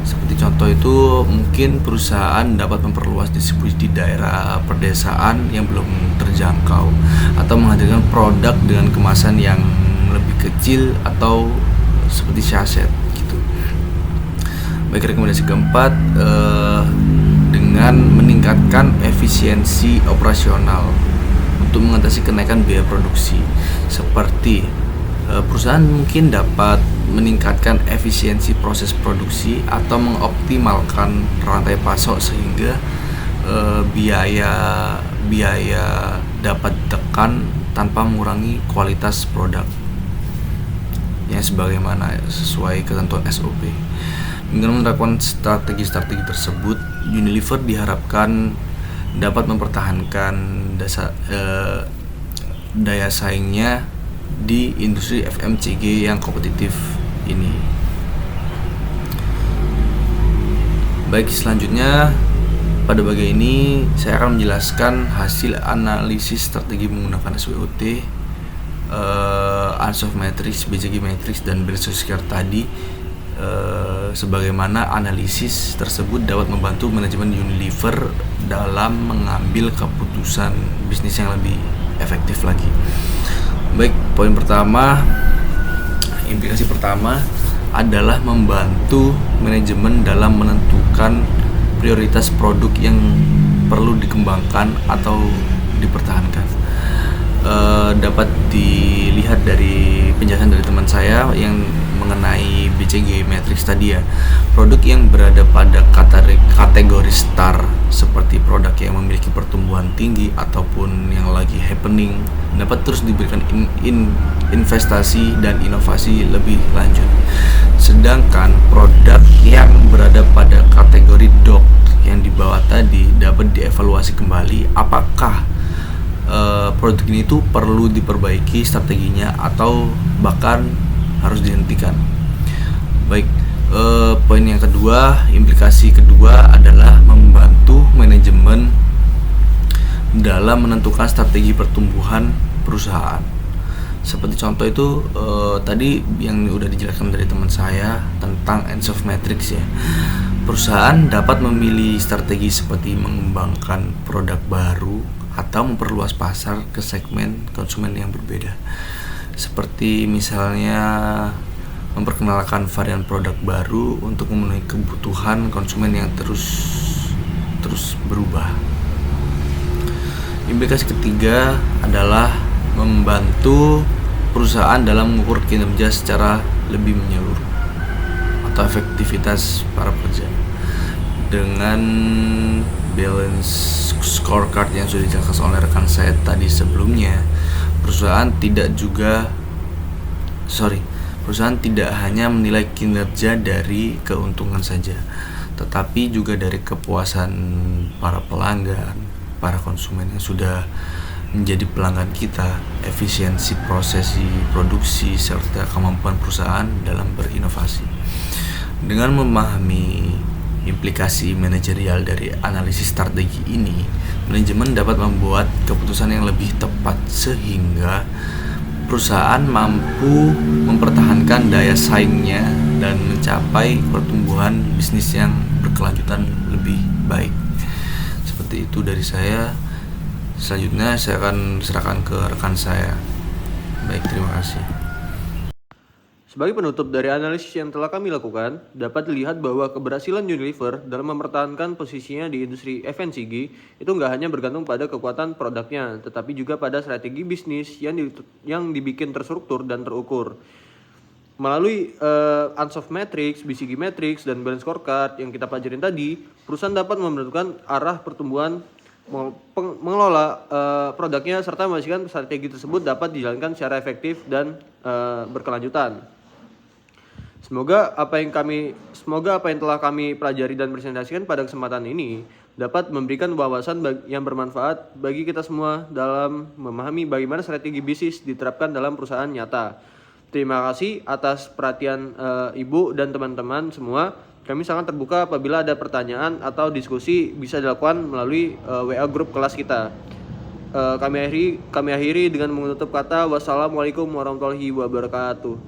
Seperti contoh itu, mungkin perusahaan dapat memperluas distribusi di daerah pedesaan yang belum terjangkau, atau menghadirkan produk dengan kemasan yang lebih kecil atau seperti sachet gitu. Baik, rekomendasi keempat, dengan meningkatkan efisiensi operasional untuk mengatasi kenaikan biaya produksi. Seperti perusahaan mungkin dapat meningkatkan efisiensi proses produksi atau mengoptimalkan rantai pasok sehingga biaya dapat ditekan tanpa mengurangi kualitas produk yang sebagaimana sesuai ketentuan SOP. Dengan menerapkan strategi-strategi tersebut, Unilever diharapkan dapat mempertahankan daya saingnya di industri FMCG yang kompetitif ini. Baik, selanjutnya pada bagian ini saya akan menjelaskan hasil analisis strategi menggunakan SWOT, Ansoff Matrix, BCG Matrix, dan Berkshire tadi. Sebagaimana analisis tersebut dapat membantu manajemen Unilever dalam mengambil keputusan bisnis yang lebih efektif lagi. Baik, poin pertama, implikasi pertama adalah membantu manajemen dalam menentukan prioritas produk yang perlu dikembangkan atau dipertahankan. Dapat dilihat dari penjelasan dari teman saya yang mengenai BCG Matrix tadi ya. Produk yang berada pada kategori star seperti produk yang memiliki pertumbuhan tinggi ataupun yang lagi happening dapat terus diberikan investasi dan inovasi lebih lanjut. Sedangkan produk yang berada pada kategori dog yang di bawah tadi dapat dievaluasi kembali apakah produk ini tuh perlu diperbaiki strateginya atau bahkan harus dihentikan. Baik, poin yang kedua, implikasi kedua adalah membantu manajemen dalam menentukan strategi pertumbuhan perusahaan. Seperti contoh itu tadi yang udah dijelaskan dari teman saya tentang Ansoff Matrix ya. Perusahaan dapat memilih strategi seperti mengembangkan produk baru atau memperluas pasar ke segmen konsumen yang berbeda. Seperti misalnya memperkenalkan varian produk baru untuk memenuhi kebutuhan konsumen yang terus berubah. Implikasi ketiga adalah membantu perusahaan dalam mengukur kinerja secara lebih menyeluruh atau efektivitas para pekerja. Dengan balance scorecard yang sudah dijelaskan oleh rekan saya tadi sebelumnya, perusahaan tidak hanya menilai kinerja dari keuntungan saja, tetapi juga dari kepuasan para pelanggan, para konsumen yang sudah menjadi pelanggan kita, efisiensi prosesi produksi, serta kemampuan perusahaan dalam berinovasi. Dengan memahami implikasi manajerial dari analisis strategi ini, manajemen dapat membuat keputusan yang lebih tepat sehingga perusahaan mampu mempertahankan daya saingnya dan mencapai pertumbuhan bisnis yang berkelanjutan lebih baik. Seperti itu dari saya. Selanjutnya saya akan serahkan ke rekan saya. Baik, terima kasih. Sebagai penutup dari analisis yang telah kami lakukan, dapat dilihat bahwa keberhasilan Unilever dalam mempertahankan posisinya di industri FMCG itu nggak hanya bergantung pada kekuatan produknya, tetapi juga pada strategi bisnis yang dibikin terstruktur dan terukur. Melalui Ansoff Matrix, BCG Matrix, dan Balance Scorecard yang kita pelajarin tadi, perusahaan dapat menentukan arah pertumbuhan, mengelola produknya, serta memastikan strategi tersebut dapat dijalankan secara efektif dan berkelanjutan. Semoga apa yang telah kami pelajari dan presentasikan pada kesempatan ini dapat memberikan wawasan yang bermanfaat bagi kita semua dalam memahami bagaimana strategi bisnis diterapkan dalam perusahaan nyata. Terima kasih atas perhatian Ibu dan teman-teman semua. Kami sangat terbuka apabila ada pertanyaan atau diskusi bisa dilakukan melalui WA grup kelas kita. Kami akhiri dengan menutup kata wassalamualaikum warahmatullahi wabarakatuh.